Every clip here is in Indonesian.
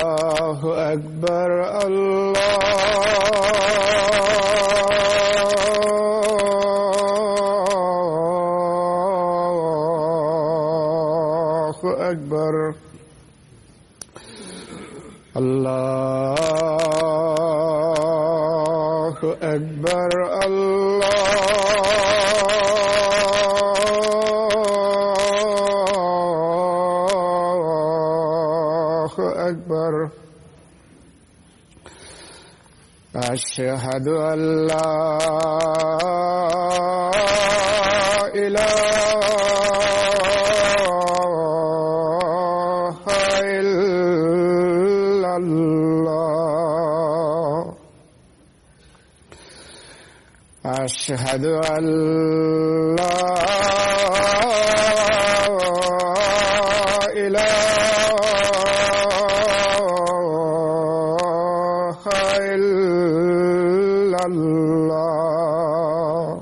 الله أكبر الله أكبر الله أكبر الله أكبر أشهد أن لا إله إلا الله أشهد أن لا إله إلا الله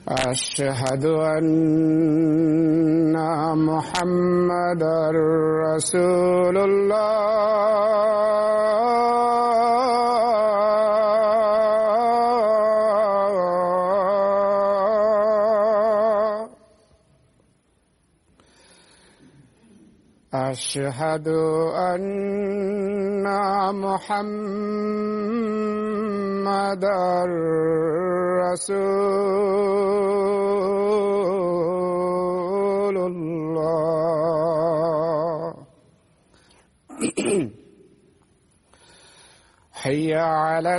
أشهد أن محمدًا رسول الله أشهد أن محمدًا رسول الله حي على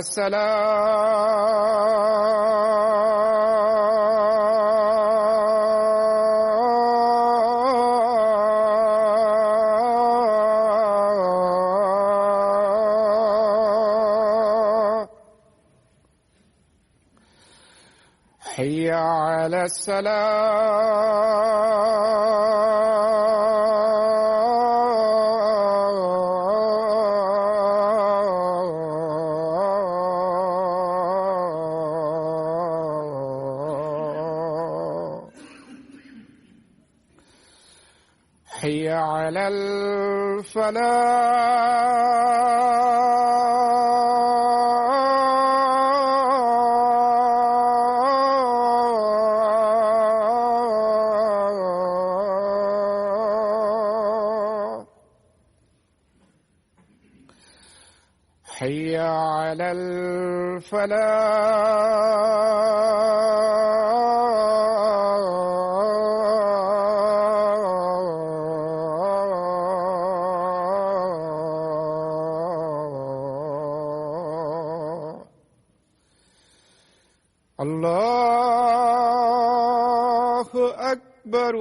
الصلاة حي على الصلاة حي على الفلاح حي على الفلاح الله أكبر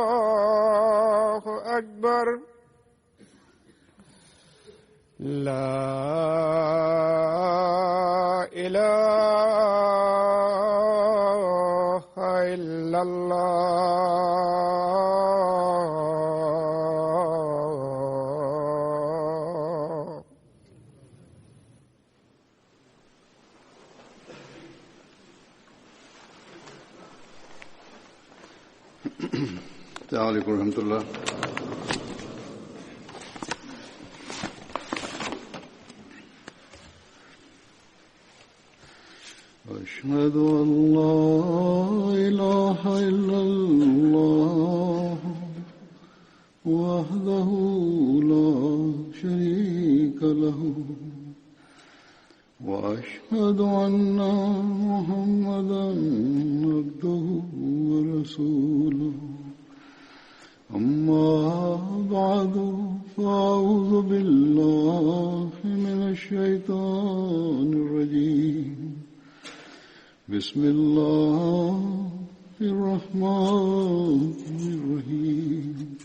الله أكبر لا إله إلا الله السلام عليكم ورحمة الله. أشهد أن لا إله إلا الله وحده لا شريك له وأشهد أن محمدًا عبده ورسوله أما بعد فأعوذ بالله من الشيطان الرجيم بسم الله الرحمن الرحيم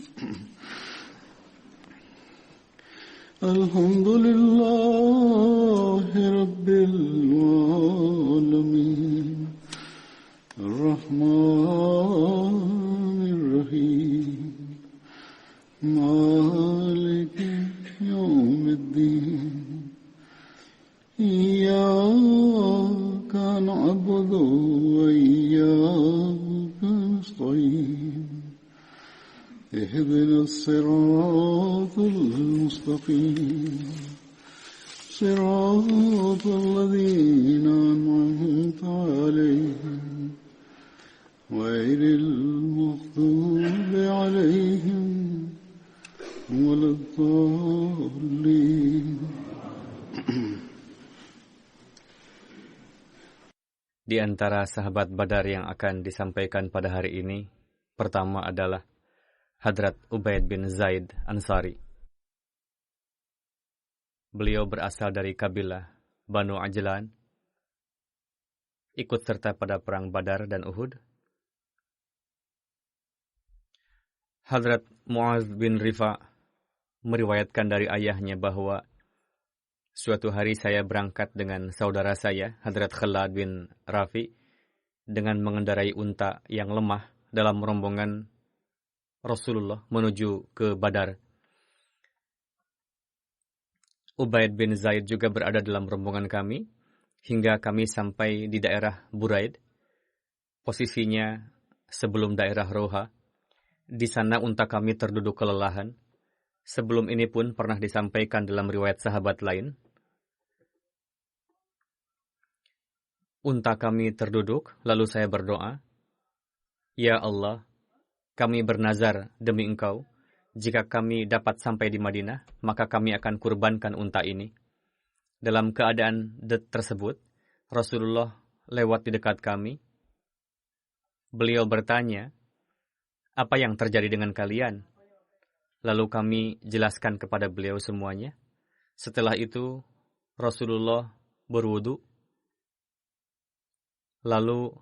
الحمد لله رب العالمين إياك نعبد وإياك نستعين اهدنا الصراط المستقيم صراط الذين أنعمت عليهم غير المغضوب عليهم ولا الضالين. Di antara sahabat Badar yang akan disampaikan pada hari ini, pertama adalah Hadrat Ubaid bin Zaid Ansari. Beliau berasal dari kabilah Banu Ajlan, ikut serta pada perang Badar dan Uhud. Hadrat Muaz bin Rifa meriwayatkan dari ayahnya bahwa suatu hari saya berangkat dengan saudara saya, Hadrat Khalad bin Rafi, dengan mengendarai unta yang lemah dalam rombongan Rasulullah menuju ke Badar. Ubaid bin Zaid juga berada dalam rombongan kami, hingga kami sampai di daerah Buraid, posisinya sebelum daerah Roha. Di sana unta kami terduduk kelelahan. Sebelum ini pun pernah disampaikan dalam riwayat sahabat lain. Unta kami terduduk, lalu saya berdoa, "Ya Allah, kami bernazar demi Engkau, jika kami dapat sampai di Madinah, maka kami akan kurbankan unta ini." Dalam keadaan tersebut, Rasulullah lewat di dekat kami. Beliau bertanya, "Apa yang terjadi dengan kalian?" Lalu kami jelaskan kepada beliau semuanya. Setelah itu, Rasulullah berwudu. Lalu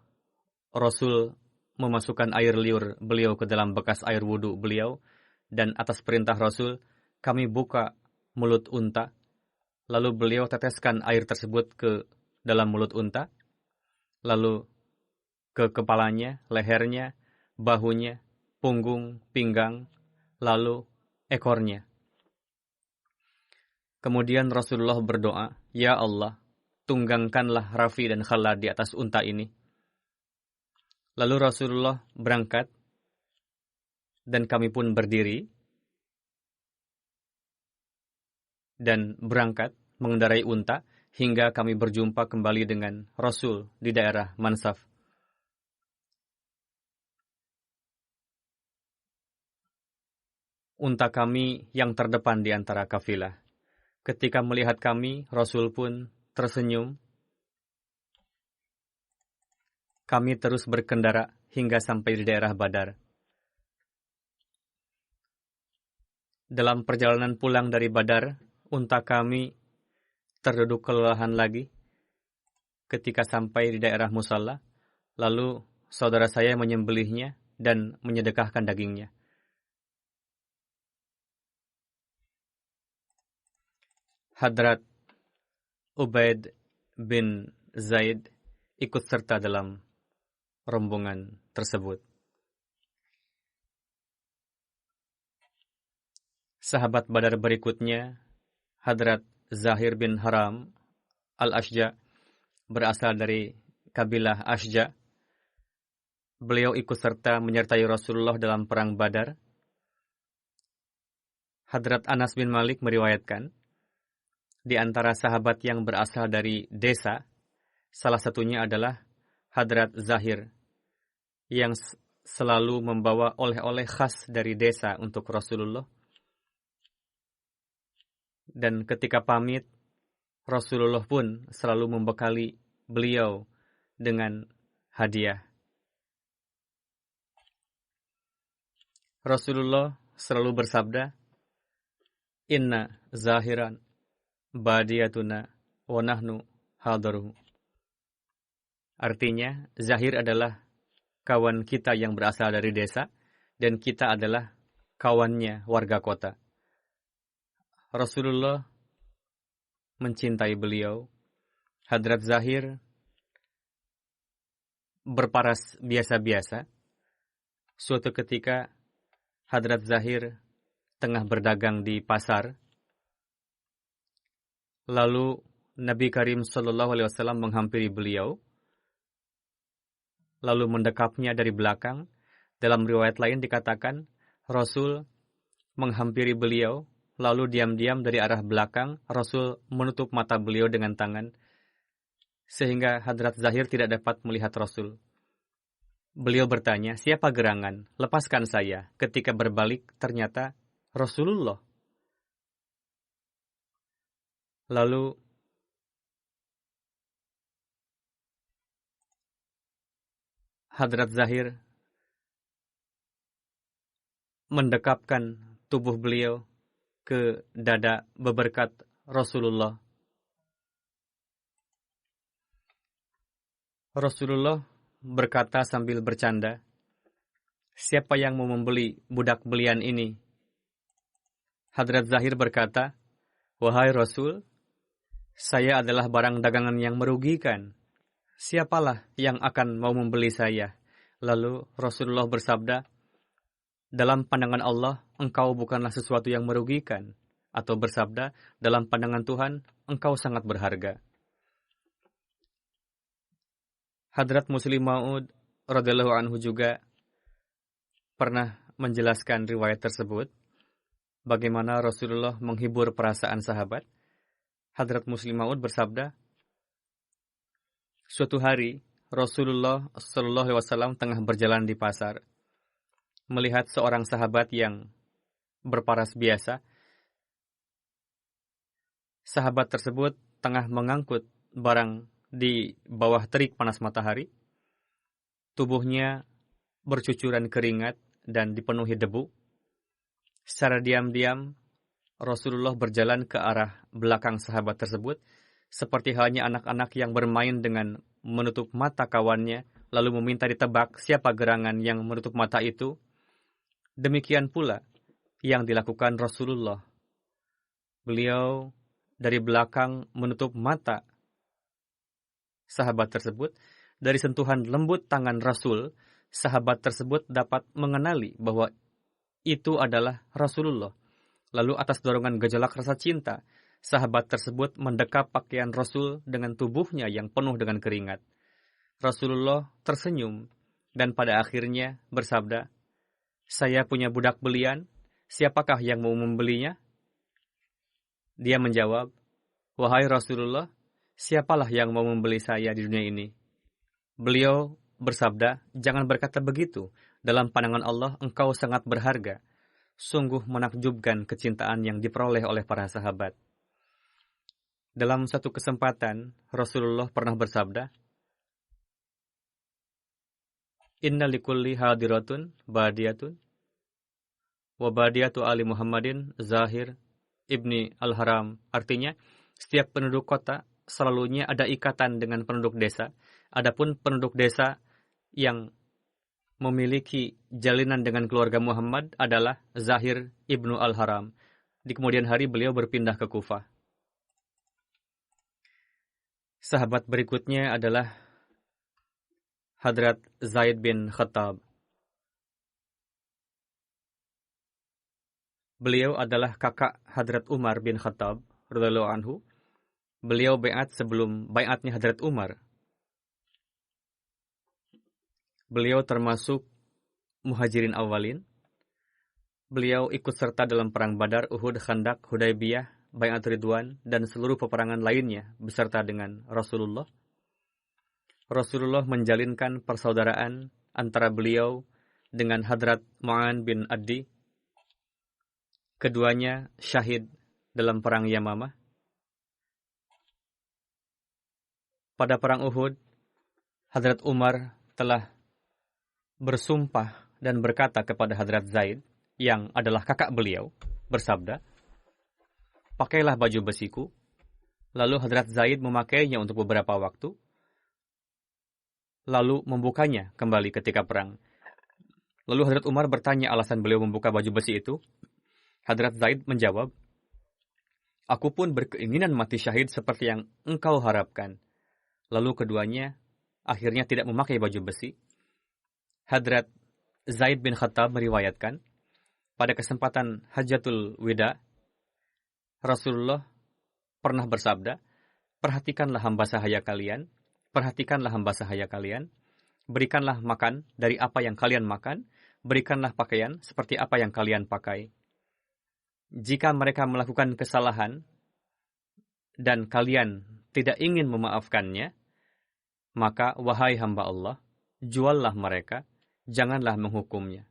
Rasul memasukkan air liur beliau ke dalam bekas air wudu beliau, dan atas perintah Rasul, kami buka mulut unta. Lalu beliau teteskan air tersebut ke dalam mulut unta, lalu ke kepalanya, lehernya, bahunya, punggung, pinggang, lalu ekornya. Kemudian Rasulullah berdoa, "Ya Allah, tunggangkanlah Rafi dan Khalad di atas unta ini." Lalu Rasulullah berangkat, dan kami pun berdiri, dan berangkat mengendarai unta, hingga kami berjumpa kembali dengan Rasul di daerah Mansaf. Unta kami yang terdepan di antara kafilah. Ketika melihat kami, Rasul pun tersenyum. Kami terus berkendara hingga sampai di daerah Badar. Dalam perjalanan pulang dari Badar, unta kami terduduk kelelahan lagi. Ketika sampai di daerah Musalla, lalu saudara saya menyembelihnya dan menyedekahkan dagingnya. Hadrat Ubaid bin Zaid ikut serta dalam rombongan tersebut. Sahabat Badar berikutnya, Hadrat Zahir bin Haram al-Ashja, berasal dari kabilah Ashja. Beliau ikut serta menyertai Rasulullah dalam perang Badar. Hadrat Anas bin Malik meriwayatkan, di antara sahabat yang berasal dari desa, salah satunya adalah Hadrat Zahir, yang selalu membawa oleh-oleh khas dari desa untuk Rasulullah. Dan ketika pamit, Rasulullah pun selalu membekali beliau dengan hadiah. Rasulullah selalu bersabda, "Inna zahiran badiyatuna wa nahnu hadaruhu." Artinya, Zahir adalah kawan kita yang berasal dari desa, dan kita adalah kawannya warga kota. Rasulullah mencintai beliau. Hadrat Zahir berparas biasa-biasa. Suatu ketika, Hadrat Zahir tengah berdagang di pasar. Lalu Nabi Karim Sallallahu Alaihi Wasallam menghampiri beliau, lalu mendekapnya dari belakang. Dalam riwayat lain dikatakan, Rasul menghampiri beliau, lalu diam-diam dari arah belakang, Rasul menutup mata beliau dengan tangan, sehingga Hadrat Zahir tidak dapat melihat Rasul. Beliau bertanya, siapa gerangan? Lepaskan saya. Ketika berbalik, ternyata Rasulullah. Lalu Hadrat Zahir mendekapkan tubuh beliau ke dada beberkat Rasulullah. Rasulullah berkata sambil bercanda, siapa yang mau membeli budak belian ini? Hadrat Zahir berkata, wahai Rasul, saya adalah barang dagangan yang merugikan. Siapalah yang akan mau membeli saya? Lalu Rasulullah bersabda, dalam pandangan Allah, engkau bukanlah sesuatu yang merugikan. Atau bersabda, dalam pandangan Tuhan, engkau sangat berharga. Hadrat Muslim Maud radhiyallahu anhu juga pernah menjelaskan riwayat tersebut, bagaimana Rasulullah menghibur perasaan sahabat. Hadrat Muslim Maud bersabda, suatu hari Rasulullah Sallallahu Alaihi Wasallam tengah berjalan di pasar, melihat seorang sahabat yang berparas biasa. Sahabat tersebut tengah mengangkut barang di bawah terik panas matahari. Tubuhnya bercucuran keringat dan dipenuhi debu. Secara diam-diam, Rasulullah berjalan ke arah belakang sahabat tersebut, seperti halnya anak-anak yang bermain dengan menutup mata kawannya, lalu meminta ditebak siapa gerangan yang menutup mata itu. Demikian pula yang dilakukan Rasulullah. Beliau dari belakang menutup mata sahabat tersebut. Dari sentuhan lembut tangan Rasul, sahabat tersebut dapat mengenali bahwa itu adalah Rasulullah. Lalu atas dorongan gejolak rasa cinta, sahabat tersebut mendekap pakaian Rasul dengan tubuhnya yang penuh dengan keringat. Rasulullah tersenyum dan pada akhirnya bersabda, saya punya budak belian, siapakah yang mau membelinya? Dia menjawab, wahai Rasulullah, siapalah yang mau membeli saya di dunia ini? Beliau bersabda, jangan berkata begitu. Dalam pandangan Allah, engkau sangat berharga. Sungguh menakjubkan kecintaan yang diperoleh oleh para sahabat. Dalam satu kesempatan, Rasulullah pernah bersabda, inna likulli hadiratun badiyatun wa badiyatu ali Muhammadin Zahir ibni al-Haram. Artinya, setiap penduduk kota selalunya ada ikatan dengan penduduk desa. Adapun penduduk desa yang memiliki jalinan dengan keluarga Muhammad adalah Zahir ibnu al-Haram. Di kemudian hari beliau berpindah ke Kufah. Sahabat berikutnya adalah Hadrat Zaid bin Khattab. Beliau adalah kakak Hadrat Umar bin Khattab radhiyallahu anhu. Beliau baiat sebelum baiatnya Hadrat Umar. Beliau termasuk muhajirin awalin. Beliau ikut serta dalam perang Badar, Uhud, Khandak, Hudaybiyah, Baiat Ridwan, dan seluruh peperangan lainnya beserta dengan Rasulullah. Rasulullah menjalinkan persaudaraan antara beliau dengan Hadrat Mu'an bin Adi. Keduanya syahid dalam perang Yamamah. Pada perang Uhud, Hadrat Umar telah bersumpah dan berkata kepada Hadrat Zaid, yang adalah kakak beliau, bersabda, pakailah baju besiku. Lalu Hadrat Zaid memakainya untuk beberapa waktu, lalu membukanya kembali ketika perang. Lalu Hadrat Umar bertanya alasan beliau membuka baju besi itu. Hadrat Zaid menjawab, aku pun berkeinginan mati syahid seperti yang engkau harapkan. Lalu keduanya akhirnya tidak memakai baju besi. Hadrat Zaid bin Khattab meriwayatkan, pada kesempatan Hajjatul Wida, Rasulullah pernah bersabda, perhatikanlah hamba sahaya kalian, berikanlah makan dari apa yang kalian makan, berikanlah pakaian seperti apa yang kalian pakai. Jika mereka melakukan kesalahan dan kalian tidak ingin memaafkannya, maka wahai hamba Allah, juallah mereka, janganlah menghukumnya.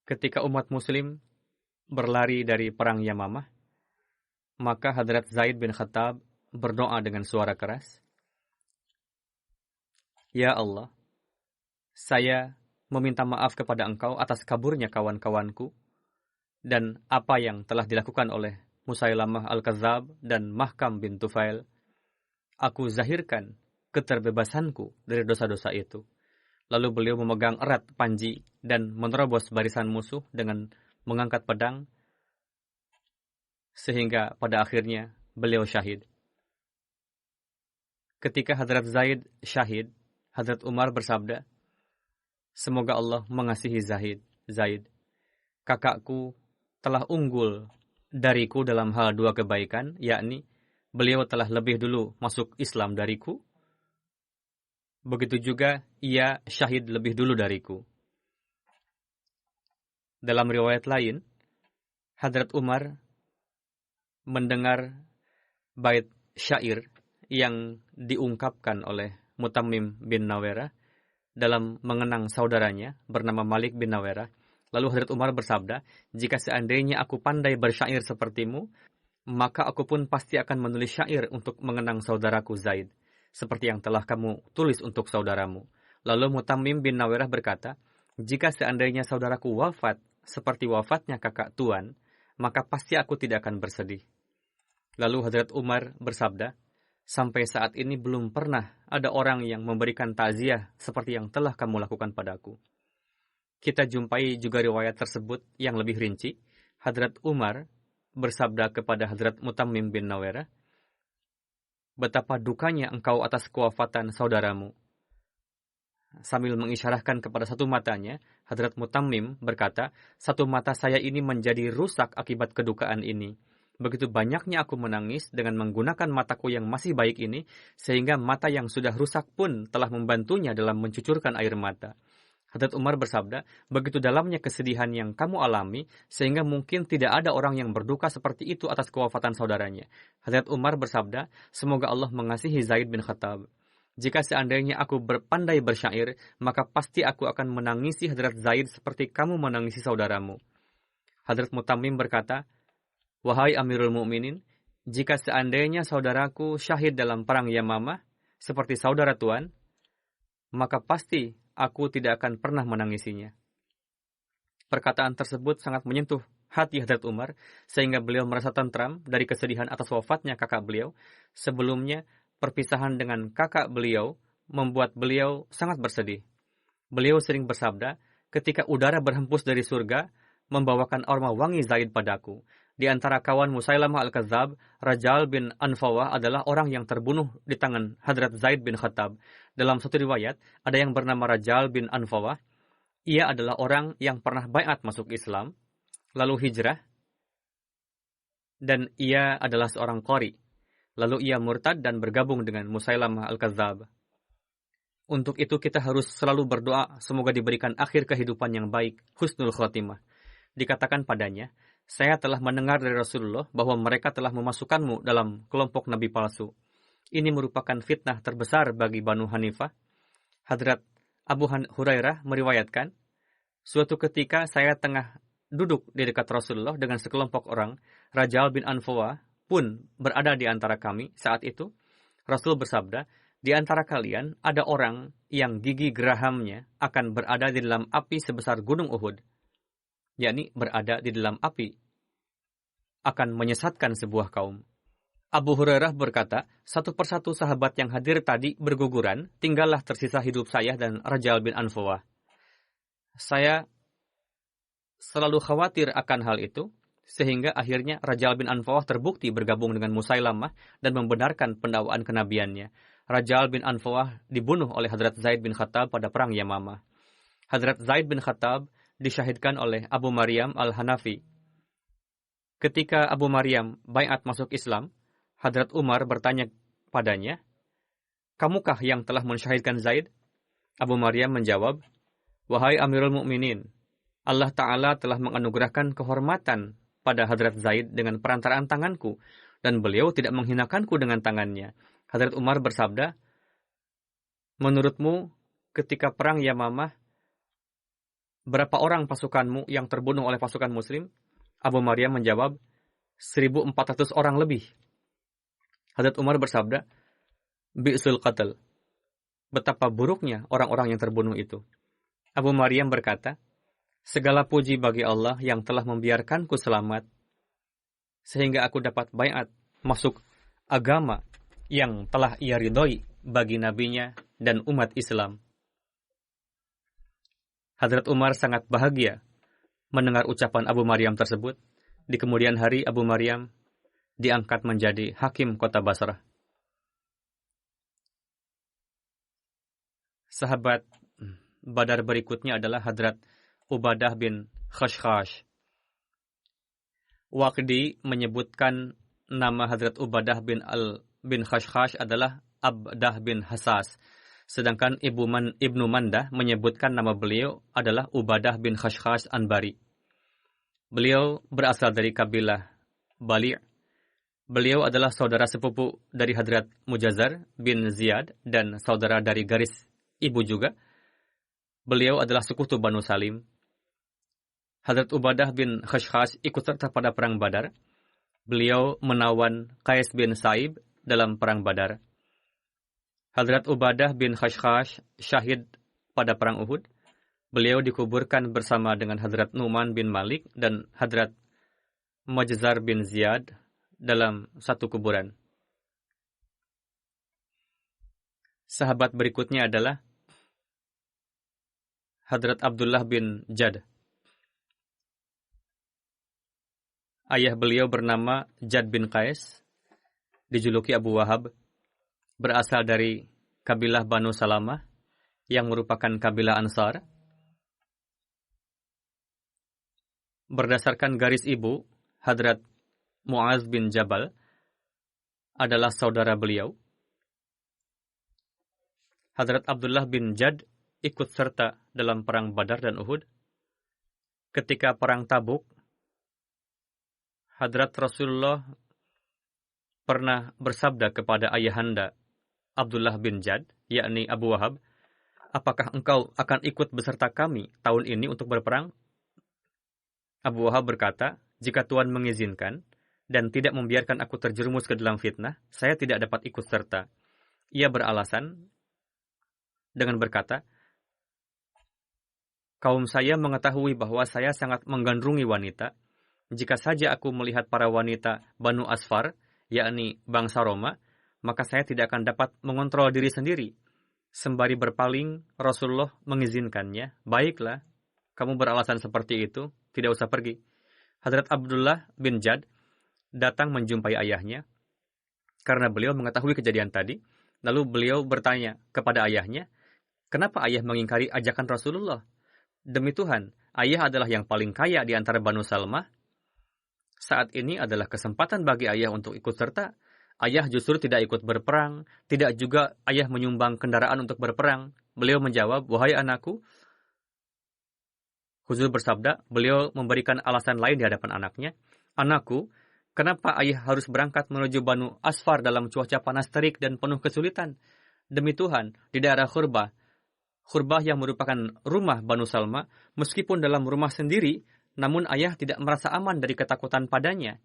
Ketika umat muslim berlari dari perang Yamamah, maka Hadrat Zaid bin Khattab berdoa dengan suara keras, Ya Allah, saya meminta maaf kepada Engkau atas kaburnya kawan-kawanku dan apa yang telah dilakukan oleh Musailamah Al-Kadzab dan Mahkam bin Tufail. Aku zahirkan keterbebasanku dari dosa-dosa itu. Lalu beliau memegang erat panji dan menerobos barisan musuh dengan mengangkat pedang, sehingga pada akhirnya beliau syahid. Ketika Hadrat Zaid syahid, Hadrat Umar bersabda, Semoga Allah mengasihi Zaid. Kakakku telah unggul dariku dalam hal dua kebaikan, yakni beliau telah lebih dulu masuk Islam dariku, begitu juga ia syahid lebih dulu dariku. Dalam riwayat lain, Hadrat Umar mendengar bait syair yang diungkapkan oleh Mutammim bin Nawera dalam mengenang saudaranya bernama Malik bin Nawera. Lalu Hadrat Umar bersabda, jika seandainya aku pandai bersyair sepertimu, maka aku pun pasti akan menulis syair untuk mengenang saudaraku Zaid, seperti yang telah kamu tulis untuk saudaramu. Lalu Mutammim bin Nawera berkata, jika seandainya saudaraku wafat seperti wafatnya kakak tuan, maka pasti aku tidak akan bersedih. Lalu Hadrat Umar bersabda, sampai saat ini belum pernah ada orang yang memberikan takziah seperti yang telah kamu lakukan padaku. Kita jumpai juga riwayat tersebut yang lebih rinci. Hadrat Umar bersabda kepada Hadrat Mutammim bin Nawera, betapa dukanya engkau atas kewafatan saudaramu. Sambil mengisyarahkan kepada satu matanya, Hadrat Mutammim berkata, satu mata saya ini menjadi rusak akibat kedukaan ini. Begitu banyaknya aku menangis dengan menggunakan mataku yang masih baik ini, sehingga mata yang sudah rusak pun telah membantunya dalam mencucurkan air mata. Hadrat Umar bersabda, begitu dalamnya kesedihan yang kamu alami, sehingga mungkin tidak ada orang yang berduka seperti itu atas kewafatan saudaranya. Hadrat Umar bersabda, semoga Allah mengasihi Zaid bin Khattab. Jika seandainya aku berpandai bersyair, maka pasti aku akan menangisi Hadrat Zaid seperti kamu menangisi saudaramu. Hadrat Mutammim berkata, Wahai Amirul Mukminin, jika seandainya saudaraku syahid dalam perang Yamamah, seperti saudara tuan, maka pasti aku tidak akan pernah menangisinya. Perkataan tersebut sangat menyentuh hati Hadrat Umar, sehingga beliau merasa tentram dari kesedihan atas wafatnya kakak beliau. Sebelumnya, perpisahan dengan kakak beliau membuat beliau sangat bersedih. Beliau sering bersabda, ketika udara berhembus dari surga, membawakan aroma wangi Zaid padaku. Di antara kawan Musailamah Al-Kadzab, Rajal bin Anfawah adalah orang yang terbunuh di tangan Hadrat Zaid bin Khattab. Dalam satu riwayat, ada yang bernama Rajal bin Anfawah. Ia adalah orang yang pernah baiat masuk Islam, lalu hijrah, dan ia adalah seorang qari. Lalu ia murtad dan bergabung dengan Musailamah Al-Kadzab. Untuk itu kita harus selalu berdoa semoga diberikan akhir kehidupan yang baik, husnul khotimah. Dikatakan padanya, saya telah mendengar dari Rasulullah bahwa mereka telah memasukkanmu dalam kelompok nabi palsu. Ini merupakan fitnah terbesar bagi Banu Hanifah. Hadrat Abu Hurairah meriwayatkan, suatu ketika saya tengah duduk di dekat Rasulullah dengan sekelompok orang, Rajal bin Anfawah pun berada di antara kami saat itu. Rasul bersabda, di antara kalian ada orang yang gigi gerahamnya akan berada di dalam api sebesar gunung Uhud, yakni berada di dalam api, akan menyesatkan sebuah kaum. Abu Hurairah berkata, satu persatu sahabat yang hadir tadi berguguran, tinggallah tersisa hidup saya dan Rajal bin Anfawah. Saya selalu khawatir akan hal itu, sehingga akhirnya Rajal bin Anfawah terbukti bergabung dengan Musailamah dan membenarkan pendakwaan kenabiannya. Rajal bin Anfawah dibunuh oleh Hadrat Zaid bin Khattab pada perang Yamamah. Hadrat Zaid bin Khattab disyahidkan oleh Abu Maryam al-Hanafi. Ketika Abu Maryam baiat masuk Islam, Hadrat Umar bertanya padanya, "Kamukah yang telah mensyahidkan Zaid?" Abu Maryam menjawab, "Wahai Amirul Mukminin, Allah Ta'ala telah menganugerahkan kehormatan pada Hadrat Zaid dengan perantaraan tanganku, dan beliau tidak menghinakanku dengan tangannya." Hadrat Umar bersabda, "Menurutmu, ketika perang Yamamah, berapa orang pasukanmu yang terbunuh oleh pasukan Muslim?" Abu Maryam menjawab, 1.400 orang lebih. Hadrat Umar bersabda, "Bi'sul qatl." Betapa buruknya orang-orang yang terbunuh itu. Abu Maryam berkata, "Segala puji bagi Allah yang telah membiarkanku selamat, sehingga aku dapat baiat masuk agama yang telah ia ridhoi bagi nabinya dan umat Islam." Hadrat Umar sangat bahagia mendengar ucapan Abu Maryam tersebut. Di kemudian hari, Abu Maryam diangkat menjadi hakim kota Basrah. Sahabat Badar berikutnya adalah Hadrat Ubadah bin Khashkhash. Waqdi menyebutkan nama Hadrat Ubadah bin Khashkhash adalah Abdah bin Hassas. Sedangkan Ibnu Mandah menyebutkan nama beliau adalah Ubadah bin Khashkhash Anbari. Beliau berasal dari kabilah Bali'. Beliau adalah saudara sepupu dari Hadrat Mujazar bin Ziyad dan saudara dari garis ibu juga. Beliau adalah sekutu Banu Salim. Hadrat Ubadah bin Khashkhash ikut serta pada perang Badar. Beliau menawan Qais bin Sa'ib dalam perang Badar. Hadrat Ubadah bin Khashkhash syahid pada perang Uhud. Beliau dikuburkan bersama dengan Hadrat Nu'man bin Malik dan Hadrat Mujazar bin Ziyad dalam satu kuburan. Sahabat berikutnya adalah Hadrat Abdullah bin Jad. Ayah beliau bernama Jad bin Qais, dijuluki Abu Wahab, berasal dari kabilah Banu Salamah yang merupakan kabilah Ansar. Berdasarkan garis ibu, Hadrat Mu'az bin Jabal adalah saudara beliau. Hadrat Abdullah bin Jad ikut serta dalam perang Badar dan Uhud. Ketika perang Tabuk, Hadrat Rasulullah pernah bersabda kepada ayahanda Abdullah bin Jad, yakni Abu Wahab, "Apakah engkau akan ikut beserta kami tahun ini untuk berperang?" Abu Wahab berkata, "Jika Tuhan mengizinkan dan tidak membiarkan aku terjerumus ke dalam fitnah, saya tidak dapat ikut serta." Ia beralasan dengan berkata, "Kaum saya mengetahui bahwa saya sangat menggandrungi wanita. Jika saja aku melihat para wanita Banu Asfar, yakni bangsa Roma, maka saya tidak akan dapat mengontrol diri sendiri." Sembari berpaling, Rasulullah mengizinkannya. "Baiklah, kamu beralasan seperti itu, tidak usah pergi." Hadrat Abdullah bin Jad datang menjumpai ayahnya karena beliau mengetahui kejadian tadi. Lalu beliau bertanya kepada ayahnya, "Kenapa ayah mengingkari ajakan Rasulullah? Demi Tuhan, ayah adalah yang paling kaya di antara Banu Salmah. Saat ini adalah kesempatan bagi ayah untuk ikut serta. Ayah justru tidak ikut berperang, tidak juga ayah menyumbang kendaraan untuk berperang." Beliau menjawab, "Wahai anakku," Huzur bersabda, beliau memberikan alasan lain di hadapan anaknya, "Anakku, kenapa ayah harus berangkat menuju Banu Asfar dalam cuaca panas terik dan penuh kesulitan? Demi Tuhan, di daerah Khurbah yang merupakan rumah Banu Salma, meskipun dalam rumah sendiri, namun ayah tidak merasa aman dari ketakutan padanya."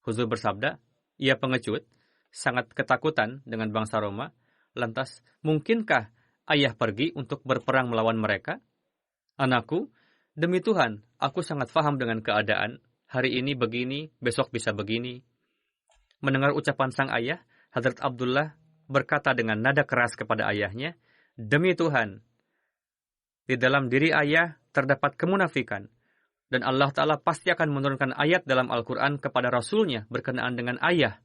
Huzur bersabda, "Ia pengecut, sangat ketakutan dengan bangsa Roma. Lantas, mungkinkah ayah pergi untuk berperang melawan mereka? Anakku, demi Tuhan, aku sangat faham dengan keadaan. Hari ini begini, besok bisa begini." Mendengar ucapan sang ayah, Hadrat Abdullah berkata dengan nada keras kepada ayahnya, "Demi Tuhan, di dalam diri ayah terdapat kemunafikan, dan Allah Ta'ala pasti akan menurunkan ayat dalam Al-Quran kepada Rasulnya berkenaan dengan ayah,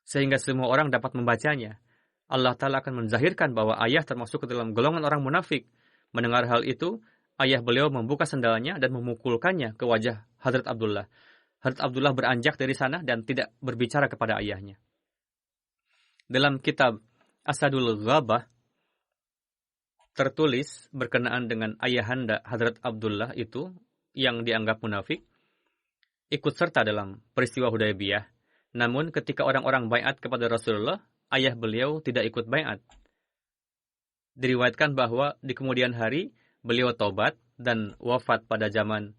sehingga semua orang dapat membacanya. Allah Ta'ala akan menzahirkan bahwa ayah termasuk ke dalam golongan orang munafik." Mendengar hal itu, ayah beliau membuka sendalnya dan memukulkannya ke wajah Hadrat Abdullah. Hadrat Abdullah beranjak dari sana dan tidak berbicara kepada ayahnya. Dalam kitab Asadul Ghabah tertulis berkenaan dengan ayahanda Hadrat Abdullah itu yang dianggap munafik, ikut serta dalam peristiwa Hudaybiyah. Namun ketika orang-orang baiat kepada Rasulullah, ayah beliau tidak ikut baiat. Diriwayatkan bahwa di kemudian hari beliau taubat dan wafat pada zaman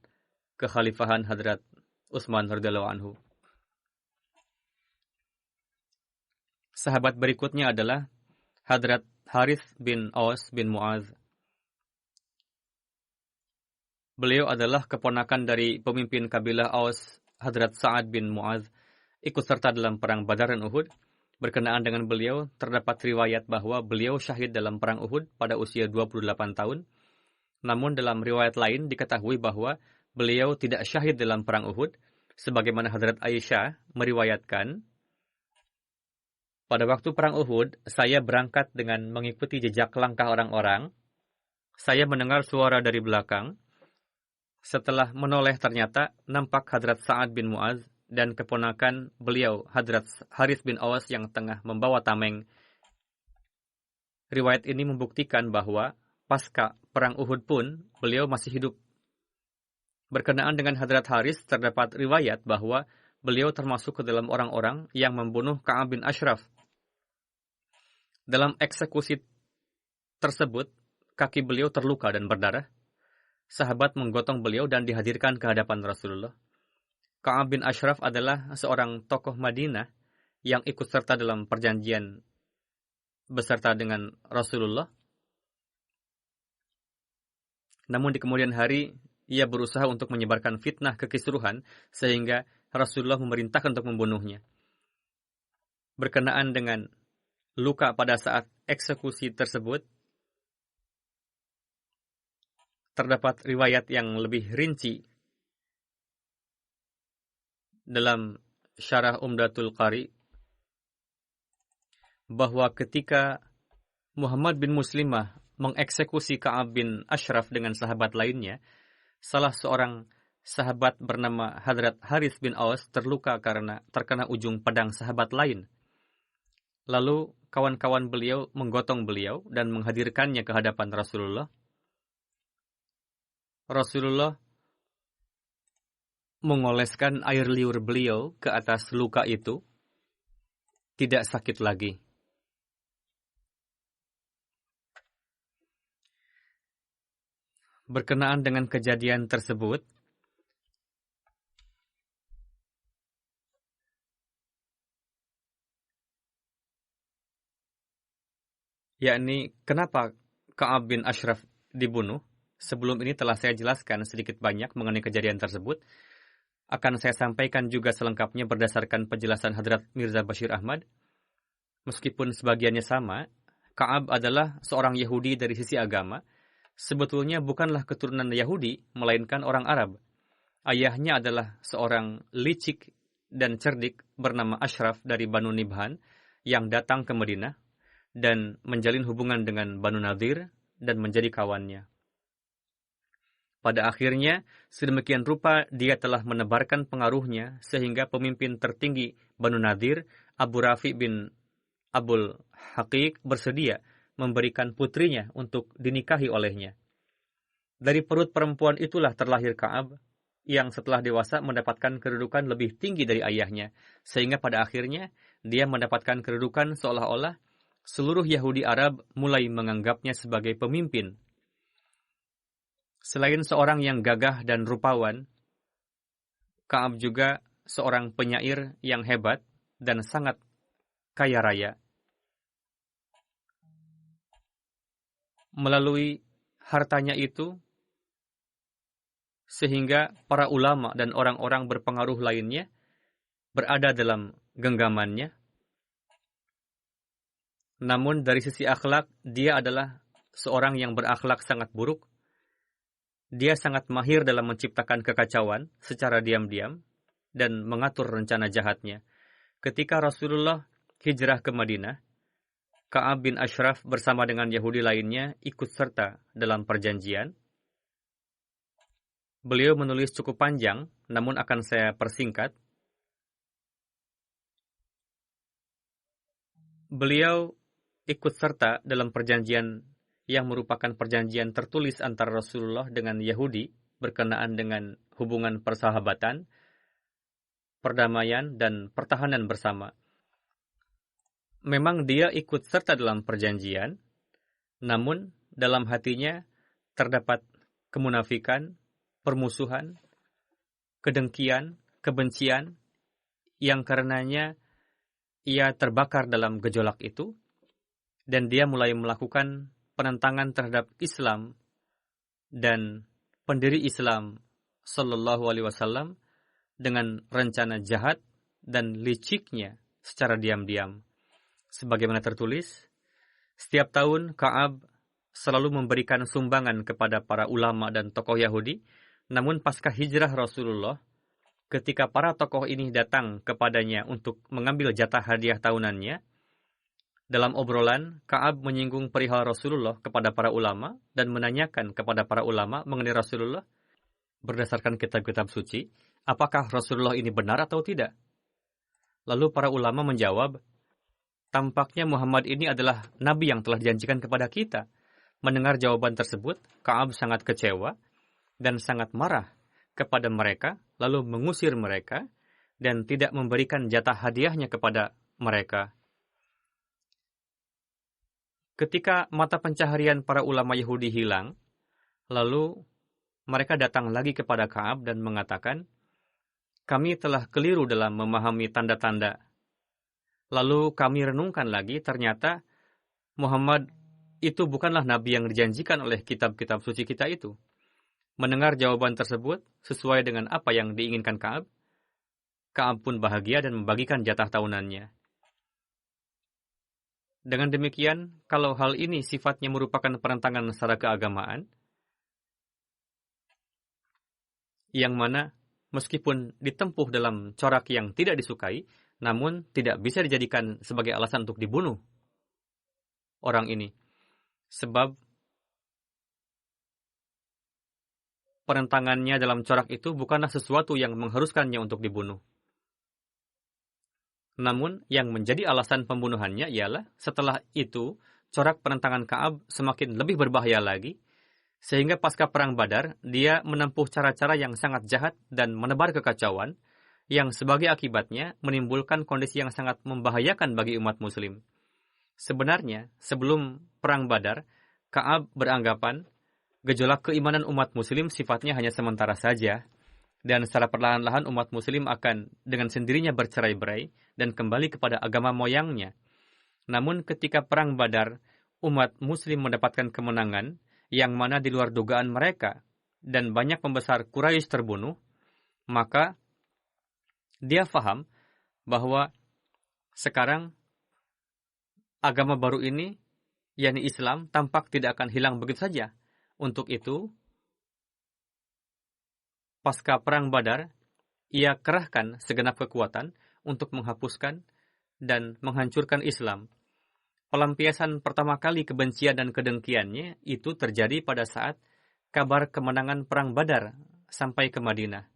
kekhalifahan Hadrat Utsman radhiyallahu anhu. Sahabat berikutnya adalah Hadrat Harith bin Aus bin Mu'adz. Beliau adalah keponakan dari pemimpin kabilah Aus, Hadrat Sa'ad bin Mu'adz, ikut serta dalam perang Badar dan Uhud. Berkenaan dengan beliau, terdapat riwayat bahwa beliau syahid dalam perang Uhud pada usia 28 tahun. Namun dalam riwayat lain diketahui bahwa beliau tidak syahid dalam perang Uhud, sebagaimana Hadrat Aisyah meriwayatkan, pada waktu perang Uhud, saya berangkat dengan mengikuti jejak langkah orang-orang. Saya mendengar suara dari belakang. Setelah menoleh ternyata nampak Hadrat Sa'ad bin Mu'adz dan keponakan beliau Hadrat Harith bin Aus yang tengah membawa tameng. Riwayat ini membuktikan bahwa pasca perang Uhud pun beliau masih hidup. Berkenaan dengan Hadrat Harith terdapat riwayat bahwa beliau termasuk ke dalam orang-orang yang membunuh Ka'ab bin Ashraf. Dalam eksekusi tersebut, kaki beliau terluka dan berdarah. Sahabat menggotong beliau dan dihadirkan ke hadapan Rasulullah. Ka'ab bin Ashraf adalah seorang tokoh Madinah yang ikut serta dalam perjanjian beserta dengan Rasulullah. Namun di kemudian hari, ia berusaha untuk menyebarkan fitnah kekisruhan sehingga Rasulullah memerintahkan untuk membunuhnya. Berkenaan dengan luka pada saat eksekusi tersebut, terdapat riwayat yang lebih rinci dalam Syarah Umdatul Qari bahwa ketika Muhammad bin Muslimah mengeksekusi Ka'ab bin Ashraf dengan sahabat lainnya, salah seorang sahabat bernama Hadrat Harith bin Aus terluka karena terkena ujung pedang sahabat lain. Lalu kawan-kawan beliau menggotong beliau dan menghadirkannya ke hadapan Rasulullah. Rasulullah mengoleskan air liur beliau ke atas luka itu. Tidak sakit lagi. Berkenaan dengan kejadian tersebut, yakni kenapa Ka'ab bin Ashraf dibunuh. Sebelum ini telah saya jelaskan sedikit banyak mengenai kejadian tersebut. Akan saya sampaikan juga selengkapnya berdasarkan penjelasan Hadrat Mirza Bashir Ahmad. Meskipun sebagiannya sama, Ka'ab adalah seorang Yahudi dari sisi agama. Sebetulnya bukanlah keturunan Yahudi, melainkan orang Arab. Ayahnya adalah seorang licik dan cerdik bernama Ashraf dari Banu Nibhan yang datang ke Madinah dan menjalin hubungan dengan Banu Nadir dan menjadi kawannya. Pada akhirnya, sedemikian rupa dia telah menebarkan pengaruhnya sehingga pemimpin tertinggi Banu Nadir, Abu Rafi bin Abul Haqiq bersedia memberikan putrinya untuk dinikahi olehnya. Dari perut perempuan itulah terlahir Ka'ab, yang setelah dewasa mendapatkan kedudukan lebih tinggi dari ayahnya, sehingga pada akhirnya dia mendapatkan kedudukan seolah-olah seluruh Yahudi Arab mulai menganggapnya sebagai pemimpin. Selain seorang yang gagah dan rupawan, Ka'ab juga seorang penyair yang hebat dan sangat kaya raya. Melalui hartanya itu, sehingga para ulama dan orang-orang berpengaruh lainnya berada dalam genggamannya. Namun dari sisi akhlak, dia adalah seorang yang berakhlak sangat buruk. Dia sangat mahir dalam menciptakan kekacauan secara diam-diam dan mengatur rencana jahatnya. Ketika Rasulullah hijrah ke Madinah, Ka'ab bin Ashraf bersama dengan Yahudi lainnya ikut serta dalam perjanjian. Beliau menulis cukup panjang, namun akan saya persingkat. Beliau ikut serta dalam perjanjian yang merupakan perjanjian tertulis antara Rasulullah dengan Yahudi berkenaan dengan hubungan persahabatan, perdamaian, dan pertahanan bersama. Memang dia ikut serta dalam perjanjian, namun dalam hatinya terdapat kemunafikan, permusuhan, kedengkian, kebencian, yang karenanya ia terbakar dalam gejolak itu, dan dia mulai melakukan penentangan terhadap Islam dan pendiri Islam Sallallahu Alaihi Wasallam dengan rencana jahat dan liciknya secara diam-diam. Sebagaimana tertulis, setiap tahun Ka'ab selalu memberikan sumbangan kepada para ulama dan tokoh Yahudi, namun pasca hijrah Rasulullah, ketika para tokoh ini datang kepadanya untuk mengambil jatah hadiah tahunannya, dalam obrolan, Ka'ab menyinggung perihal Rasulullah kepada para ulama dan menanyakan kepada para ulama mengenai Rasulullah berdasarkan kitab-kitab suci, apakah Rasulullah ini benar atau tidak? Lalu para ulama menjawab, tampaknya Muhammad ini adalah nabi yang telah dijanjikan kepada kita. Mendengar jawaban tersebut, Ka'ab sangat kecewa dan sangat marah kepada mereka, lalu mengusir mereka dan tidak memberikan jatah hadiahnya kepada mereka. Ketika mata pencaharian para ulama Yahudi hilang, lalu mereka datang lagi kepada Ka'ab dan mengatakan, kami telah keliru dalam memahami tanda-tanda. Lalu kami renungkan lagi, ternyata Muhammad itu bukanlah nabi yang dijanjikan oleh kitab-kitab suci kita itu. Mendengar jawaban tersebut sesuai dengan apa yang diinginkan Ka'ab, Ka'ab pun bahagia dan membagikan jatah tahunannya. Dengan demikian, kalau hal ini sifatnya merupakan penentangan secara keagamaan, yang mana meskipun ditempuh dalam corak yang tidak disukai, namun tidak bisa dijadikan sebagai alasan untuk dibunuh orang ini. Sebab penentangannya dalam corak itu bukanlah sesuatu yang mengharuskannya untuk dibunuh. Namun, yang menjadi alasan pembunuhannya ialah setelah itu, corak penentangan Ka'ab semakin lebih berbahaya lagi, sehingga pasca Perang Badar, dia menempuh cara-cara yang sangat jahat dan menebar kekacauan, yang sebagai akibatnya menimbulkan kondisi yang sangat membahayakan bagi umat muslim. Sebenarnya, sebelum Perang Badar, Ka'ab beranggapan gejolak keimanan umat muslim sifatnya hanya sementara saja, dan secara perlahan-lahan umat muslim akan dengan sendirinya bercerai-berai dan kembali kepada agama moyangnya. Namun ketika Perang Badar, umat muslim mendapatkan kemenangan yang mana di luar dugaan mereka, dan banyak pembesar Quraisy terbunuh, maka dia faham bahwa sekarang agama baru ini, yakni Islam, tampak tidak akan hilang begitu saja. Untuk itu, pasca Perang Badar, ia kerahkan segenap kekuatan untuk menghapuskan dan menghancurkan Islam. Pelampiasan pertama kali kebencian dan kedengkiannya itu terjadi pada saat kabar kemenangan Perang Badar sampai ke Madinah.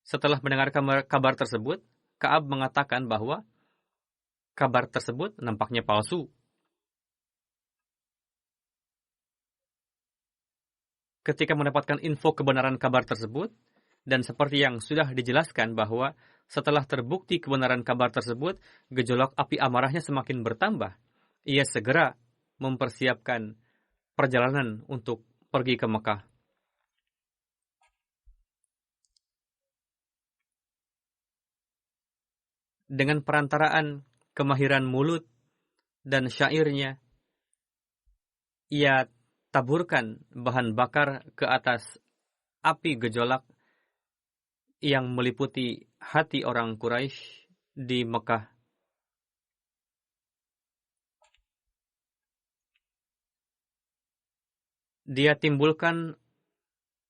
Setelah mendengar kabar tersebut, Ka'ab mengatakan bahwa kabar tersebut nampaknya palsu. Ketika mendapatkan info kebenaran kabar tersebut, dan seperti yang sudah dijelaskan bahwa setelah terbukti kebenaran kabar tersebut, gejolak api amarahnya semakin bertambah. Ia segera mempersiapkan perjalanan untuk pergi ke Mekah. Dengan perantaraan kemahiran mulut dan syairnya, ia taburkan bahan bakar ke atas api gejolak yang meliputi hati orang Quraisy di Mekah. Dia timbulkan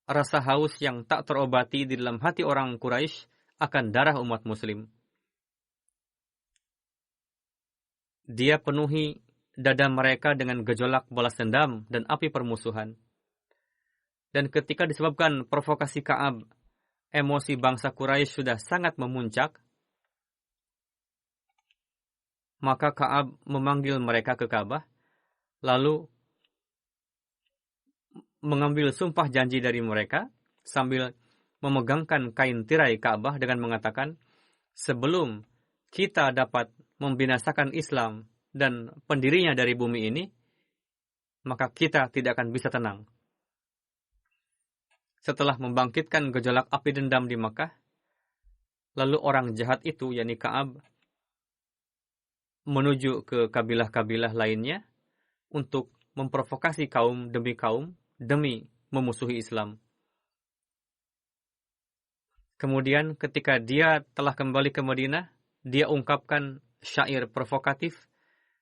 rasa haus yang tak terobati di dalam hati orang Quraisy akan darah umat muslim. Dia penuhi dada mereka dengan gejolak balas dendam dan api permusuhan. Dan ketika disebabkan provokasi Ka'ab, emosi bangsa Quraisy sudah sangat memuncak, maka Ka'ab memanggil mereka ke Ka'bah, lalu mengambil sumpah janji dari mereka sambil memegangkan kain tirai Ka'bah dengan mengatakan, sebelum kita dapat membinasakan Islam dan pendirinya dari bumi ini, maka kita tidak akan bisa tenang. Setelah membangkitkan gejolak api dendam di Makkah, lalu orang jahat itu, yakni Ka'ab, menuju ke kabilah-kabilah lainnya untuk memprovokasi kaum demi memusuhi Islam. Kemudian ketika dia telah kembali ke Madinah, dia ungkapkan syair provokatif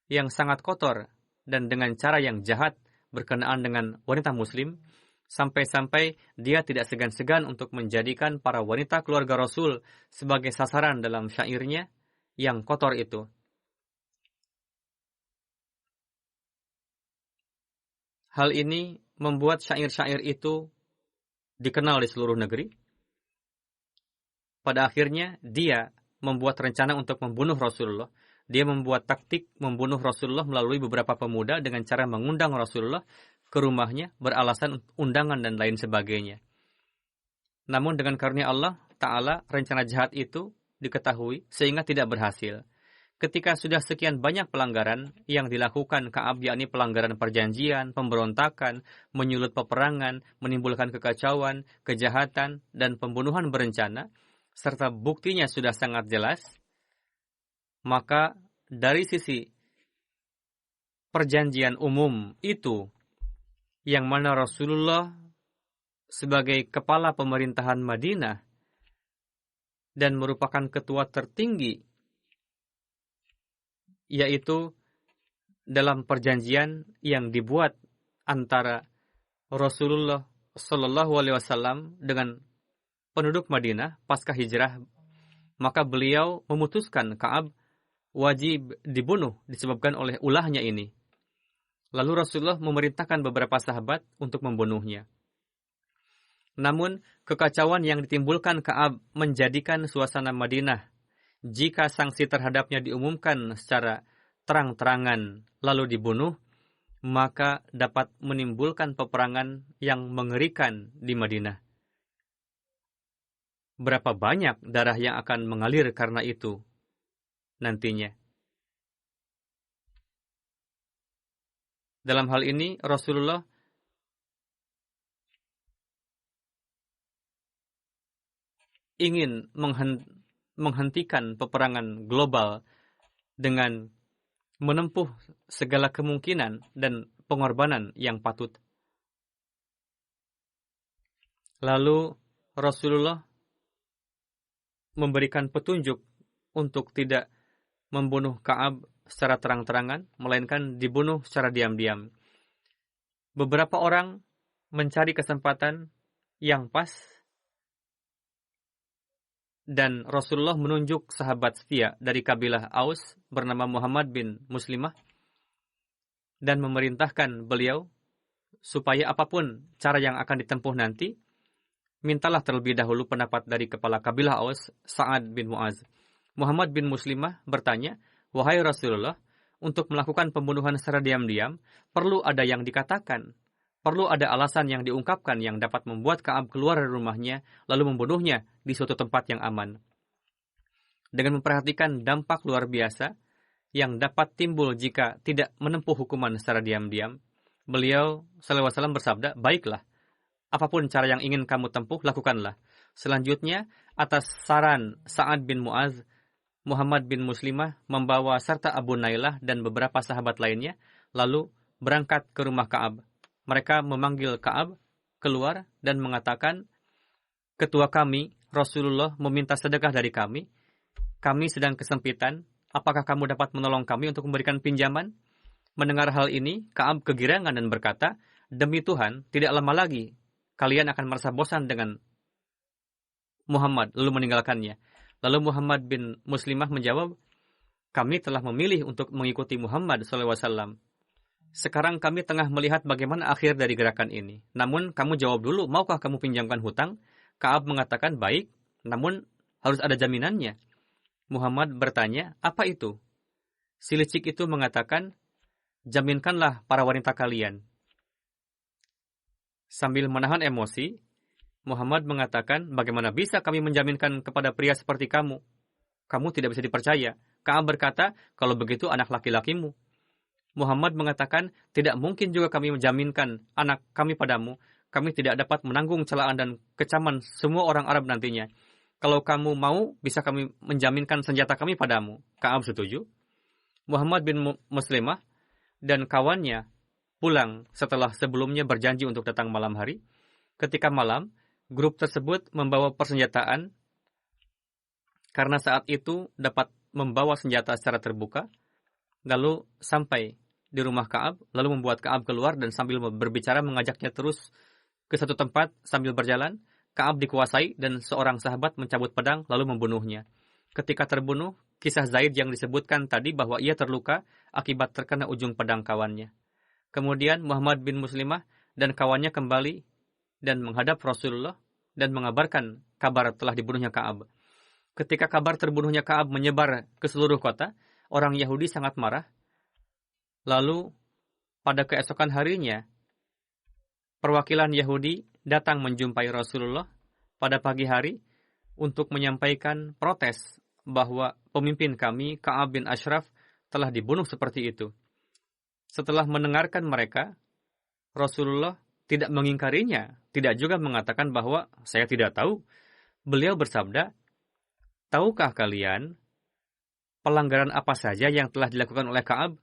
yang sangat kotor dan dengan cara yang jahat berkenaan dengan wanita muslim, sampai-sampai dia tidak segan-segan untuk menjadikan para wanita keluarga Rasul sebagai sasaran dalam syairnya yang kotor itu. Hal ini membuat syair-syair itu dikenal di seluruh negeri. Pada akhirnya, dia membuat rencana untuk membunuh Rasulullah. Dia membuat taktik membunuh Rasulullah melalui beberapa pemuda dengan cara mengundang Rasulullah ke rumahnya beralasan undangan dan lain sebagainya. Namun dengan karunia Allah Ta'ala, rencana jahat itu diketahui sehingga tidak berhasil. Ketika sudah sekian banyak pelanggaran yang dilakukan Ka'ab, yakni pelanggaran perjanjian, pemberontakan, menyulut peperangan, menimbulkan kekacauan, kejahatan, dan pembunuhan berencana, serta buktinya sudah sangat jelas, maka dari sisi perjanjian umum itu, yang mana Rasulullah sebagai kepala pemerintahan Madinah dan merupakan ketua tertinggi, yaitu dalam perjanjian yang dibuat antara Rasulullah Shallallahu Alaihi Wasallam dengan penduduk Madinah pasca hijrah, maka beliau memutuskan Ka'ab wajib dibunuh disebabkan oleh ulahnya ini. Lalu Rasulullah memerintahkan beberapa sahabat untuk membunuhnya. Namun, kekacauan yang ditimbulkan Ka'ab menjadikan suasana Madinah, jika sanksi terhadapnya diumumkan secara terang-terangan lalu dibunuh, maka dapat menimbulkan peperangan yang mengerikan di Madinah. Berapa banyak darah yang akan mengalir karena itu nantinya. Dalam hal ini, Rasulullah ingin menghentikan peperangan global dengan menempuh segala kemungkinan dan pengorbanan yang patut. Lalu, Rasulullah memberikan petunjuk untuk tidak membunuh Ka'ab secara terang-terangan, melainkan dibunuh secara diam-diam. Beberapa orang mencari kesempatan yang pas, dan Rasulullah menunjuk sahabat setia dari kabilah Aus bernama Muhammad bin Muslimah dan memerintahkan beliau supaya apapun cara yang akan ditempuh nanti, mintalah terlebih dahulu pendapat dari kepala kabilah Aus, Sa'ad bin Mu'az. Muhammad bin Muslimah bertanya, "Wahai Rasulullah, untuk melakukan pembunuhan secara diam-diam, perlu ada yang dikatakan, perlu ada alasan yang diungkapkan yang dapat membuat Ka'ab keluar dari rumahnya, lalu membunuhnya di suatu tempat yang aman." Dengan memperhatikan dampak luar biasa yang dapat timbul jika tidak menempuh hukuman secara diam-diam, beliau SAW bersabda, "Baiklah, apapun cara yang ingin kamu tempuh, lakukanlah." Selanjutnya, atas saran Sa'ad bin Mu'az, Muhammad bin Muslimah membawa serta Abu Nailah dan beberapa sahabat lainnya, lalu berangkat ke rumah Ka'ab. Mereka memanggil Ka'ab keluar dan mengatakan, "Ketua kami, Rasulullah, meminta sedekah dari kami. Kami sedang kesempitan. Apakah kamu dapat menolong kami untuk memberikan pinjaman?" Mendengar hal ini, Ka'ab kegirangan dan berkata, "Demi Tuhan, tidak lama lagi kalian akan merasa bosan dengan Muhammad, lalu meninggalkannya." Lalu Muhammad bin Muslimah menjawab, "Kami telah memilih untuk mengikuti Muhammad SAW. Sekarang kami tengah melihat bagaimana akhir dari gerakan ini. Namun kamu jawab dulu, maukah kamu pinjamkan hutang? Ka'ab mengatakan, baik, namun harus ada jaminannya. Muhammad bertanya, apa itu? Si licik itu mengatakan, jaminkanlah para wanita kalian. Sambil menahan emosi, Muhammad mengatakan, bagaimana bisa kami menjaminkan kepada pria seperti kamu? Kamu tidak bisa dipercaya. Ka'ab berkata, kalau begitu anak laki-lakimu. Muhammad mengatakan, tidak mungkin juga kami menjaminkan anak kami padamu. Kami tidak dapat menanggung celaan dan kecaman semua orang Arab nantinya. Kalau kamu mau, bisa kami menjaminkan senjata kami padamu. Ka'ab setuju. Muhammad bin Muslimah dan kawannya pulang setelah sebelumnya berjanji untuk datang malam hari. Ketika malam, grup tersebut membawa persenjataan karena saat itu dapat membawa senjata secara terbuka. Lalu sampai di rumah Ka'ab, lalu membuat Ka'ab keluar dan sambil berbicara mengajaknya terus ke satu tempat sambil berjalan. Ka'ab dikuasai dan seorang sahabat mencabut pedang lalu membunuhnya. Ketika terbunuh, kisah Zaid yang disebutkan tadi bahwa ia terluka akibat terkena ujung pedang kawannya. Kemudian Muhammad bin Muslimah dan kawannya kembali dan menghadap Rasulullah dan mengabarkan kabar telah dibunuhnya Ka'ab. Ketika kabar terbunuhnya Ka'ab menyebar ke seluruh kota, orang Yahudi sangat marah. Lalu, pada keesokan harinya, perwakilan Yahudi datang menjumpai Rasulullah pada pagi hari untuk menyampaikan protes bahwa pemimpin kami, Ka'ab bin Ashraf, telah dibunuh seperti itu. Setelah mendengarkan mereka, Rasulullah tidak mengingkarinya, tidak juga mengatakan bahwa saya tidak tahu. Beliau bersabda, tahukah kalian pelanggaran apa saja yang telah dilakukan oleh Ka'ab?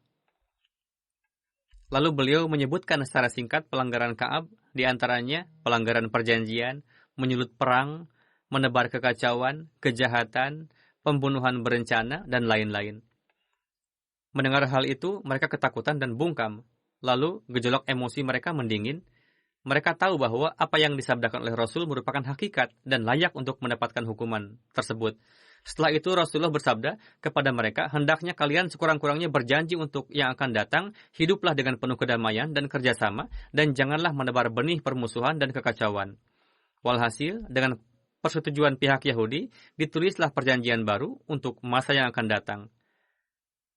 Lalu beliau menyebutkan secara singkat pelanggaran Ka'ab, di antaranya pelanggaran perjanjian, menyulut perang, menebar kekacauan, kejahatan, pembunuhan berencana, dan lain-lain. Mendengar hal itu, mereka ketakutan dan bungkam. Lalu gejolak emosi mereka mendingin. Mereka tahu bahwa apa yang disabdakan oleh Rasul merupakan hakikat dan layak untuk mendapatkan hukuman tersebut. Setelah itu Rasulullah bersabda kepada mereka, hendaknya kalian sekurang-kurangnya berjanji untuk yang akan datang, hiduplah dengan penuh kedamaian dan kerjasama, dan janganlah menebar benih permusuhan dan kekacauan. Walhasil, dengan persetujuan pihak Yahudi, ditulislah perjanjian baru untuk masa yang akan datang.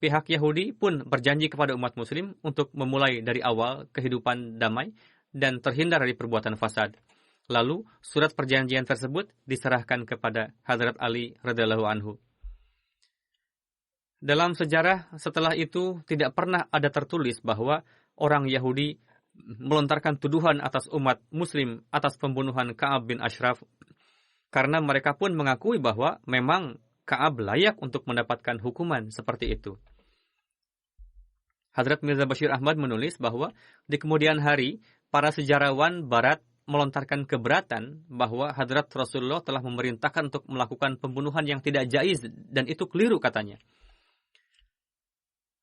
Pihak Yahudi pun berjanji kepada umat Muslim untuk memulai dari awal kehidupan damai dan terhindar dari perbuatan fasad. Lalu, surat perjanjian tersebut diserahkan kepada Hadrat Ali radhiyallahu anhu. Dalam sejarah setelah itu tidak pernah ada tertulis bahwa orang Yahudi melontarkan tuduhan atas umat Muslim atas pembunuhan Ka'ab bin Ashraf, karena mereka pun mengakui bahwa memang Ka'ab layak untuk mendapatkan hukuman seperti itu. Hadrat Mirza Bashir Ahmad menulis bahwa di kemudian hari, para sejarawan Barat melontarkan keberatan bahwa Hadrat Rasulullah telah memerintahkan untuk melakukan pembunuhan yang tidak jaiz dan itu keliru katanya.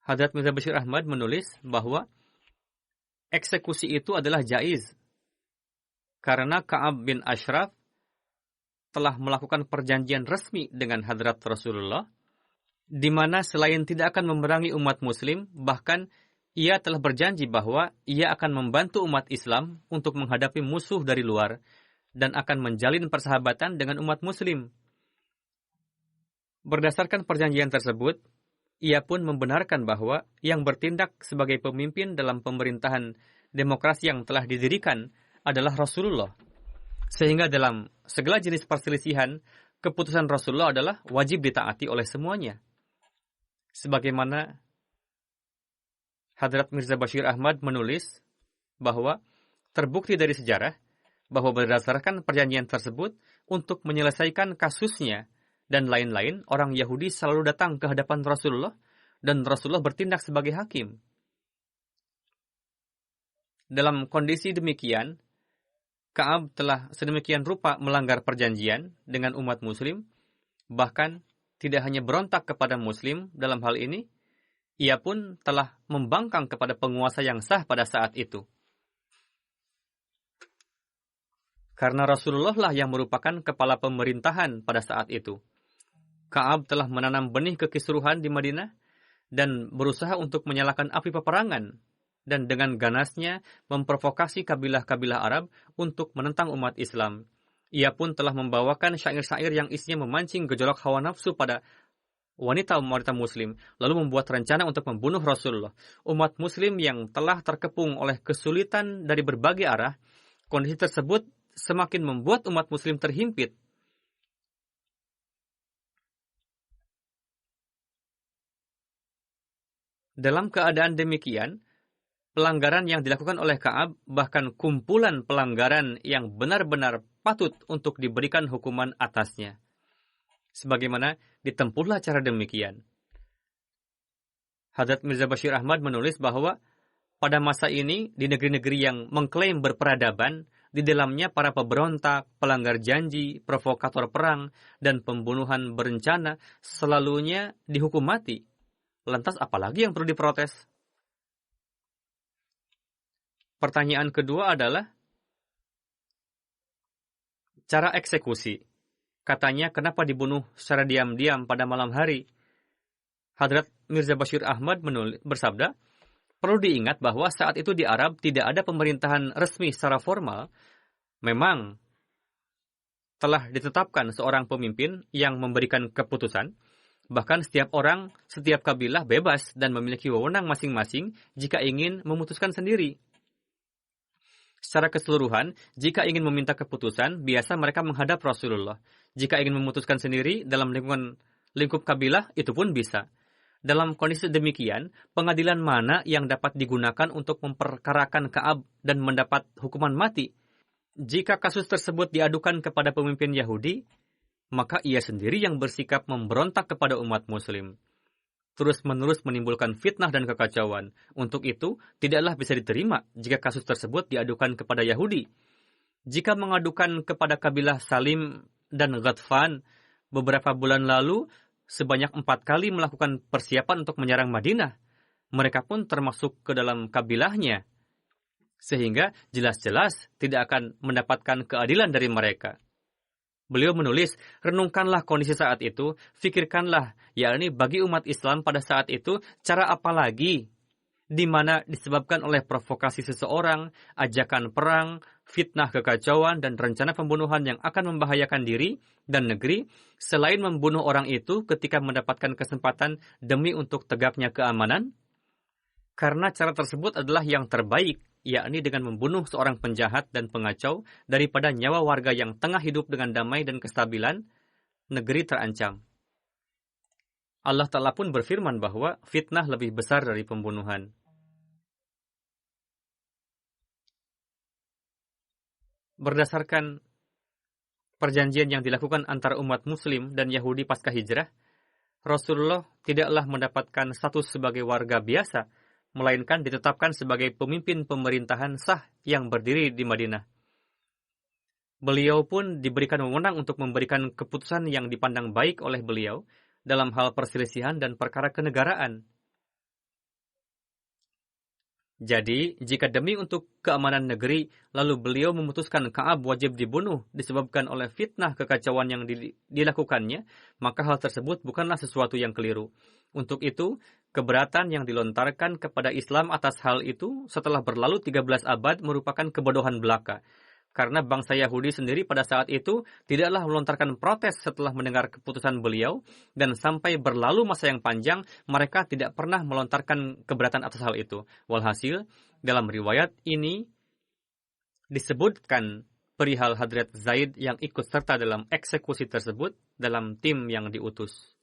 Hadrat Mirza Bashir Ahmad menulis bahwa eksekusi itu adalah jaiz karena Ka'ab bin Ashraf telah melakukan perjanjian resmi dengan Hadrat Rasulullah di mana selain tidak akan memerangi umat Muslim, bahkan ia telah berjanji bahwa ia akan membantu umat Islam untuk menghadapi musuh dari luar dan akan menjalin persahabatan dengan umat Muslim. Berdasarkan perjanjian tersebut, ia pun membenarkan bahwa yang bertindak sebagai pemimpin dalam pemerintahan demokrasi yang telah didirikan adalah Rasulullah. Sehingga dalam segala jenis perselisihan, keputusan Rasulullah adalah wajib ditaati oleh semuanya. Sebagaimana Hadrat Mirza Bashir Ahmad menulis bahwa terbukti dari sejarah bahwa berdasarkan perjanjian tersebut untuk menyelesaikan kasusnya dan lain-lain, orang Yahudi selalu datang ke hadapan Rasulullah dan Rasulullah bertindak sebagai hakim. Dalam kondisi demikian, Ka'ab telah sedemikian rupa melanggar perjanjian dengan umat Muslim, bahkan tidak hanya berontak kepada Muslim dalam hal ini, ia pun telah membangkang kepada penguasa yang sah pada saat itu. Karena Rasulullah lah yang merupakan kepala pemerintahan pada saat itu. Ka'ab telah menanam benih kekisruhan di Madinah dan berusaha untuk menyalakan api peperangan dan dengan ganasnya memprovokasi kabilah-kabilah Arab untuk menentang umat Islam. Ia pun telah membawakan syair-syair yang isinya memancing gejolak hawa nafsu pada wanita-wanita Muslim, lalu membuat rencana untuk membunuh Rasulullah. Umat Muslim yang telah terkepung oleh kesulitan dari berbagai arah, kondisi tersebut semakin membuat umat Muslim terhimpit. Dalam keadaan demikian, pelanggaran yang dilakukan oleh Ka'ab, bahkan kumpulan pelanggaran yang benar-benar patut untuk diberikan hukuman atasnya. Sebagaimana ditempuhlah cara demikian. Hadrat Mirza Bashir Ahmad menulis bahwa pada masa ini, di negeri-negeri yang mengklaim berperadaban, di dalamnya para pemberontak, pelanggar janji, provokator perang, dan pembunuhan berencana selalunya dihukum mati. Lantas apalagi yang perlu diprotes? Pertanyaan kedua adalah cara eksekusi. Katanya, kenapa dibunuh secara diam-diam pada malam hari? Hadrat Mirza Bashir Ahmad bersabda, perlu diingat bahwa saat itu di Arab tidak ada pemerintahan resmi secara formal. Memang telah ditetapkan seorang pemimpin yang memberikan keputusan. Bahkan setiap orang, setiap kabilah bebas dan memiliki wewenang masing-masing jika ingin memutuskan sendiri. Secara keseluruhan, jika ingin meminta keputusan, biasa mereka menghadap Rasulullah. Jika ingin memutuskan sendiri dalam lingkup kabilah, itu pun bisa. Dalam kondisi demikian, pengadilan mana yang dapat digunakan untuk memperkarakan Ka'ab dan mendapat hukuman mati? Jika kasus tersebut diadukan kepada pemimpin Yahudi, maka ia sendiri yang bersikap memberontak kepada umat Muslim. Terus-menerus menimbulkan fitnah dan kekacauan. Untuk itu, tidaklah bisa diterima jika kasus tersebut diadukan kepada Yahudi. Jika mengadukan kepada kabilah Salim dan Ghatfan, beberapa bulan lalu, sebanyak 4 kali melakukan persiapan untuk menyerang Madinah. Mereka pun termasuk ke dalam kabilahnya. Sehingga jelas-jelas tidak akan mendapatkan keadilan dari mereka. Beliau menulis, renungkanlah kondisi saat itu, fikirkanlah, yakni bagi umat Islam pada saat itu, cara apa lagi, di mana disebabkan oleh provokasi seseorang, ajakan perang, fitnah kekacauan, dan rencana pembunuhan yang akan membahayakan diri dan negeri, selain membunuh orang itu ketika mendapatkan kesempatan demi untuk tegaknya keamanan? Karena cara tersebut adalah yang terbaik, yakni dengan membunuh seorang penjahat dan pengacau daripada nyawa warga yang tengah hidup dengan damai dan kestabilan, negeri terancam. Allah Ta'ala pun berfirman bahwa fitnah lebih besar dari pembunuhan. Berdasarkan perjanjian yang dilakukan antara umat Muslim dan Yahudi pasca hijrah, Rasulullah tidaklah mendapatkan status sebagai warga biasa, melainkan ditetapkan sebagai pemimpin pemerintahan sah yang berdiri di Madinah. Beliau pun diberikan wewenang untuk memberikan keputusan yang dipandang baik oleh beliau dalam hal perselisihan dan perkara kenegaraan. Jadi, jika demi untuk keamanan negeri, lalu beliau memutuskan Ka'ab wajib dibunuh disebabkan oleh fitnah kekacauan yang dilakukannya, maka hal tersebut bukanlah sesuatu yang keliru. Untuk itu, keberatan yang dilontarkan kepada Islam atas hal itu setelah berlalu 13 abad merupakan kebodohan belaka. Karena bangsa Yahudi sendiri pada saat itu tidaklah melontarkan protes setelah mendengar keputusan beliau, dan sampai berlalu masa yang panjang, mereka tidak pernah melontarkan keberatan atas hal itu. Walhasil, dalam riwayat ini disebutkan perihal Hadrat Zaid yang ikut serta dalam eksekusi tersebut dalam tim yang diutus.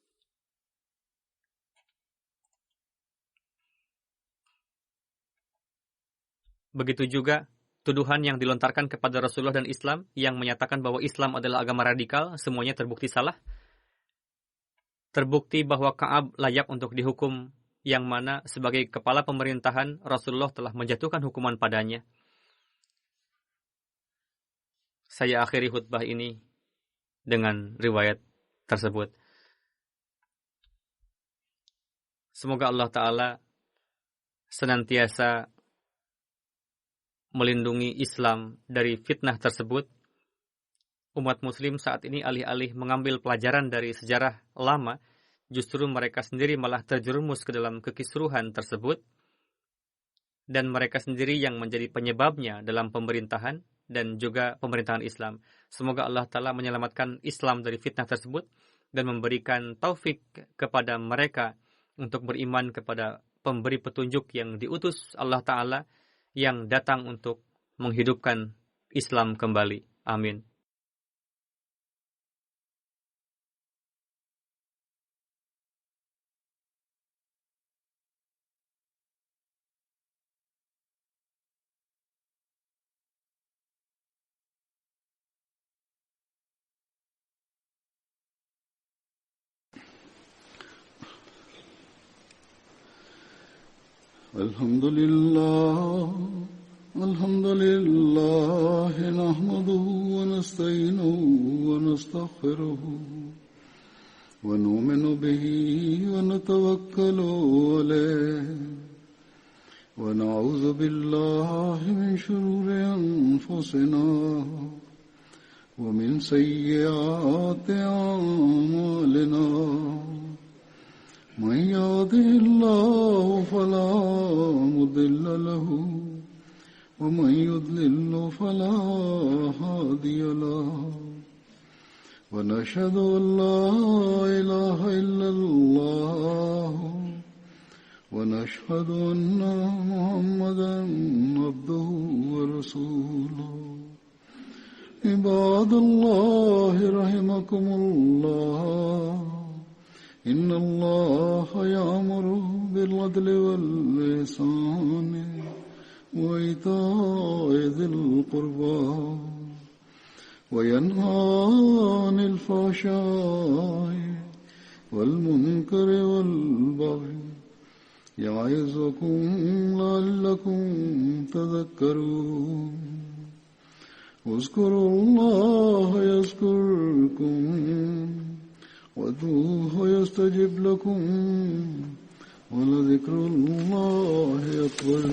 Begitu juga tuduhan yang dilontarkan kepada Rasulullah dan Islam yang menyatakan bahwa Islam adalah agama radikal, semuanya terbukti salah. Terbukti bahwa Ka'ab layak untuk dihukum, yang mana sebagai kepala pemerintahan Rasulullah telah menjatuhkan hukuman padanya. Saya akhiri khutbah ini dengan riwayat tersebut. Semoga Allah Ta'ala senantiasa melindungi Islam dari fitnah tersebut. Umat Muslim saat ini alih-alih mengambil pelajaran dari sejarah lama, justru mereka sendiri malah terjerumus ke dalam kekisruhan tersebut. dan mereka sendiri yang menjadi penyebabnya dalam pemerintahan dan juga pemerintahan Islam. Semoga Allah Ta'ala menyelamatkan Islam dari fitnah tersebut dan memberikan taufik kepada mereka untuk beriman kepada pemberi petunjuk yang diutus Allah Ta'ala yang datang untuk menghidupkan Islam kembali. Amin. الحمد لله نحمده ونستعينه ونستغفره ونؤمن به ونتوكل عليه ونعوذ بالله من شرور أنفسنا ومن سيئات أعمالنا من يهده الله فلا مضل له ومن يضلل فلا هادي له ونشهد أن لا إله إلا الله ونشهد أن محمدا عبده ورسوله عباد الله رحمكم الله إن الله يأمر بالعدل والإحسان وإيتاء ذي القربى وينهى عن الفحشاء والمنكر والبغي يعظكم لعلكم تذكرون اذكروا الله يذكركم وادعوه يستجب لكم ولذكر الله أكبر